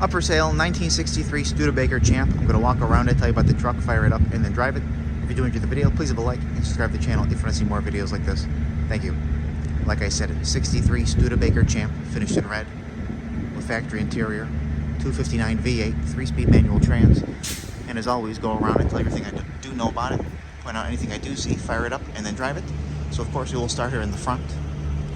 Up for sale, 1963 Studebaker Champ. I'm going to walk around it, tell you about the truck, fire it up, and then drive it. If you do enjoy the video, please leave a like and subscribe to the channel if you want to see more videos like this. Thank you. Like I said, 63 Studebaker Champ, finished in red, with factory interior, 259 V8, 3-speed manual trans. And as always, go around and tell you everything I do know about it, point out anything I do see, fire it up, and then drive it. So of course, we will start here in the front,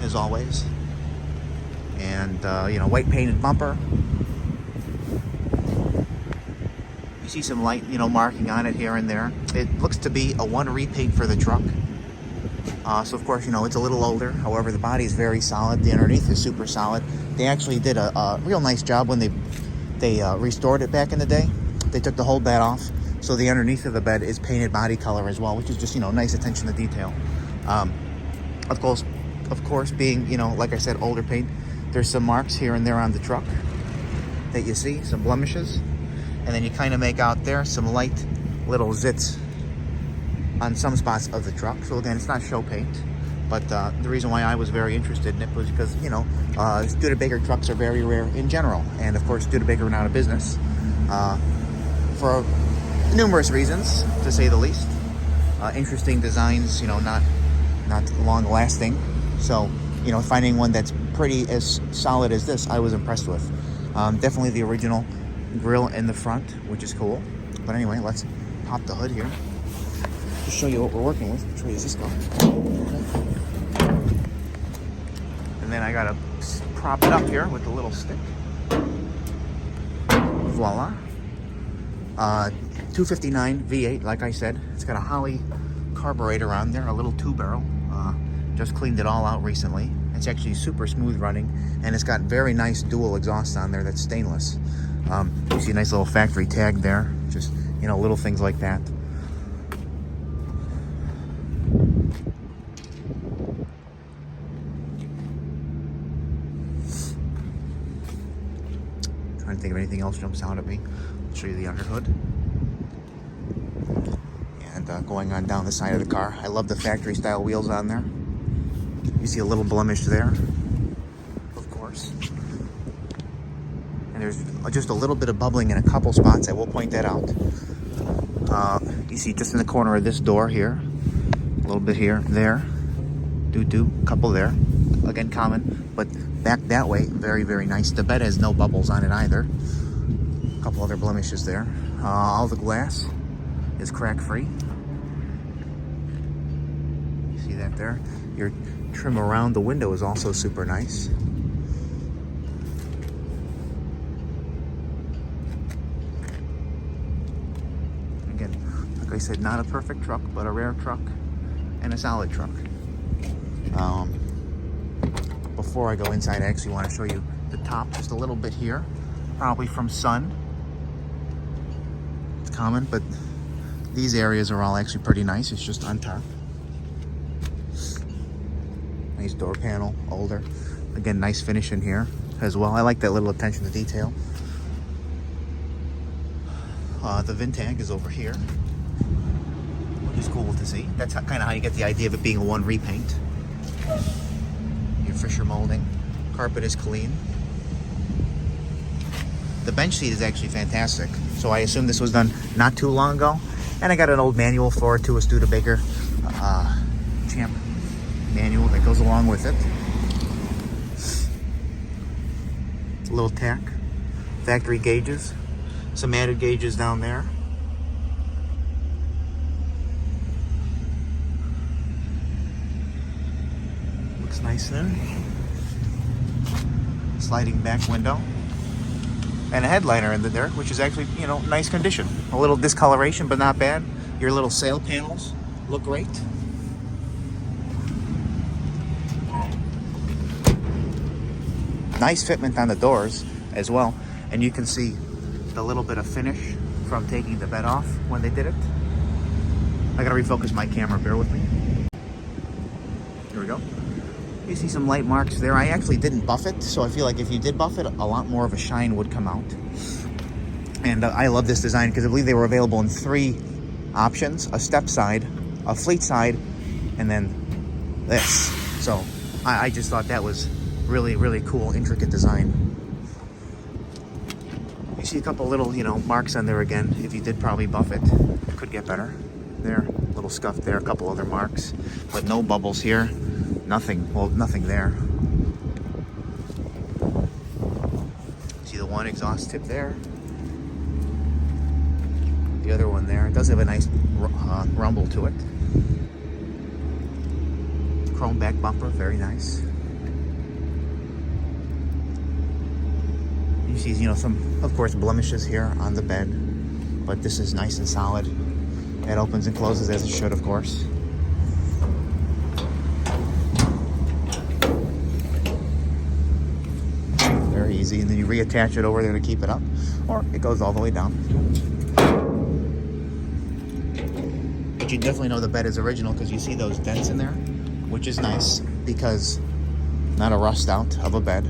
as always. And, white painted bumper. You see some light, marking on it here and there. It looks to be a one repaint for the truck. So of course, it's a little older. However, the body is very solid. The underneath is super solid. They actually did a real nice job when they restored it back in the day. They took the whole bed off. So the underneath of the bed is painted body color as well, which is just, nice attention to detail. Of course, being, like I said, older paint, there's some marks here and there on the truck that you see, some blemishes. And then you kind of make out there some light little zits on some spots of the truck. So again, it's not show paint, but the reason why I was very interested in it was because, Studebaker trucks are very rare in general. And of course, Studebaker went out of business for numerous reasons, to say the least. Interesting designs, not long lasting. So, finding one that's pretty as solid as this, I was impressed with. Definitely the original grill in the front, which is cool. But anyway, let's pop the hood here. Just show you what we're working with. Which way does this go? And then I gotta prop it up here with a little stick. Voila. 259 V8, like I said. It's got a Holley carburetor on there, a little 2-barrel. Just cleaned it all out recently. It's actually super smooth running, and it's got very nice dual exhaust on there that's stainless. You see a nice little factory tag there. Just, little things like that. Trying to think of anything else jumps out at me. I'll show you the under hood. And going on down the side of the car, I love the factory style wheels on there. You see a little blemish there, of course. And there's just a little bit of bubbling in a couple spots. I will point that out. You see just in the corner of this door here, a little bit here, there, a couple there. Again, common, but back that way, very, very nice. The bed has no bubbles on it either. A couple other blemishes there. All the glass is crack-free. You see that there? Your trim around the window is also super nice. Again, like I said, not a perfect truck, but a rare truck and a solid truck. Before I go inside, I actually want to show you the top just a little bit here, probably from sun. It's common, but these areas are all actually pretty nice. It's just on top. Nice door panel, older. Again, nice finish in here as well. I like that little attention to detail. The VIN tag is over here, which is cool to see. That's kind of how you get the idea of it being a one repaint. Your Fisher molding. Carpet is clean. The bench seat is actually fantastic. So I assume this was done not too long ago. And I got an old manual for it too, a Studebaker Champ manual that goes along with it. A little tack, factory gauges, some added gauges down there. Looks nice there. Sliding back window. And a headliner in there, which is actually, nice condition. A little discoloration, but not bad. Your little sail panels look great. Nice fitment on the doors as well. And you can see the little bit of finish from taking the bed off when they did it. I gotta refocus my camera, bear with me. Here we go. You see some light marks there. I actually didn't buff it, so I feel like if you did buff it, a lot more of a shine would come out. And I love this design because I believe they were available in 3 options: a step side, a fleet side, and then this. So I just thought that was really, really cool, intricate design. see a couple little, marks on there again. If you did probably buff it, could get better. There, little scuff there, a couple other marks, but no bubbles here. Nothing, well, nothing there. See the one exhaust tip there. The other one there. It does have a nice rumble to it. Chrome back bumper, very nice. You see, some, of course, blemishes here on the bed, but this is nice and solid. It opens and closes as it should, of course. Very easy, and then you reattach it over there to keep it up, or it goes all the way down. But you definitely know the bed is original because you see those dents in there, which is nice because not a rust out of a bed.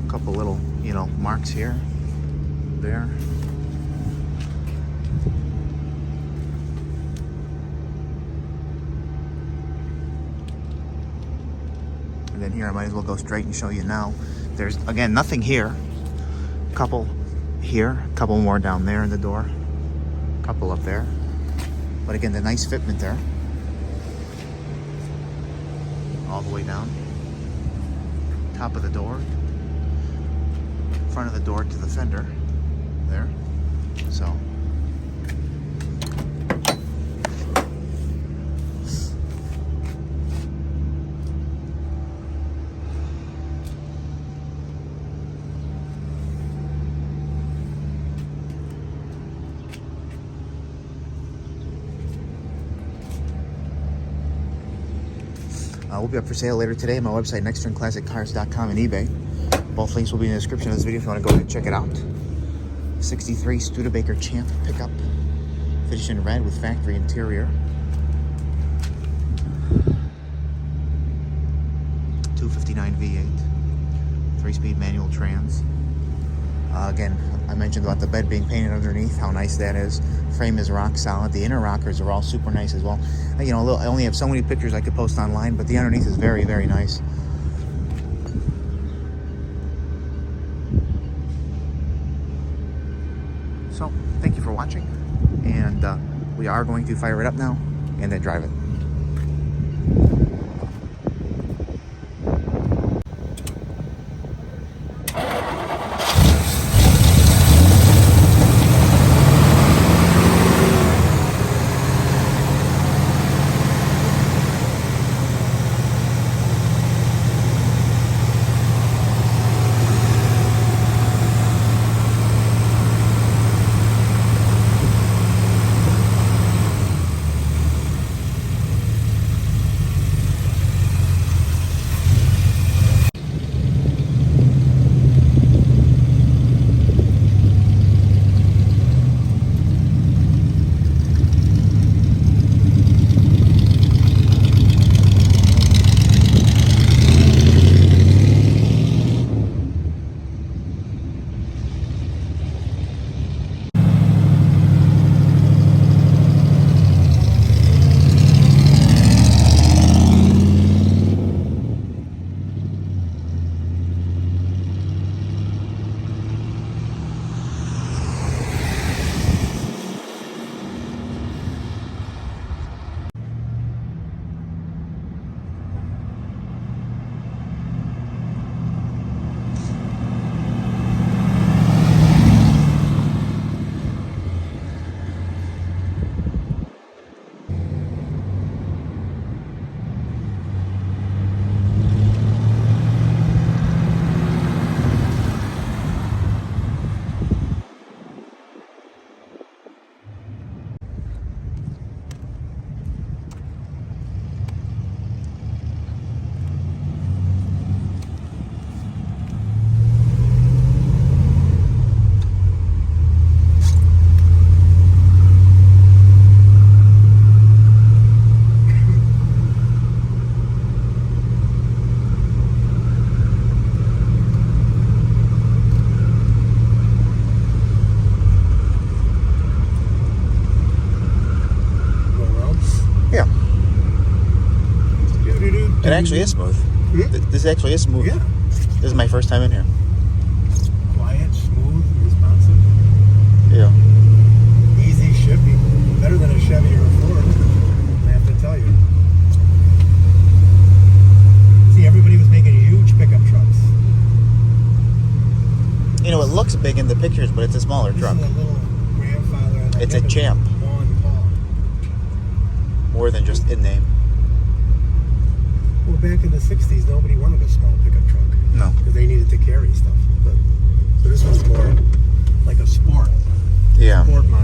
Couple little, marks here, there. And then here, I might as well go straight and show you now. There's, again, nothing here. Couple here, couple more down there in the door. Couple up there. But again, the nice fitment there. All the way down. Top of the door. Front of the door to the fender there. So we'll be up for sale later today on my website, nextgernclassiccars.com and eBay. Both links will be in the description of this video if you want to go ahead and check it out. 63 Studebaker Champ pickup. Finished in red with factory interior. 259 V8. 3-speed manual trans. Again, I mentioned about the bed being painted underneath, how nice that is. Frame is rock solid. The inner rockers are all super nice as well. I only have so many pictures I could post online, but the underneath is very, very nice. So, thank you for watching, and we are going to fire it up now and then drive it. It actually is smooth. This actually is smooth. Yeah. This is my first time in here. Quiet, smooth, responsive. Yeah. Easy shipping. Better than a Chevy or a Ford, I have to tell you. See, everybody was making huge pickup trucks. You know, it looks big in the pictures, but it's a smaller truck. This is a little grandfather. And It's a Champ. Long haul. More than just in name. Well, back in the 60s, nobody wanted a small pickup truck. No. Because they needed to carry stuff. But so this was more like a sport. Yeah. Sport model.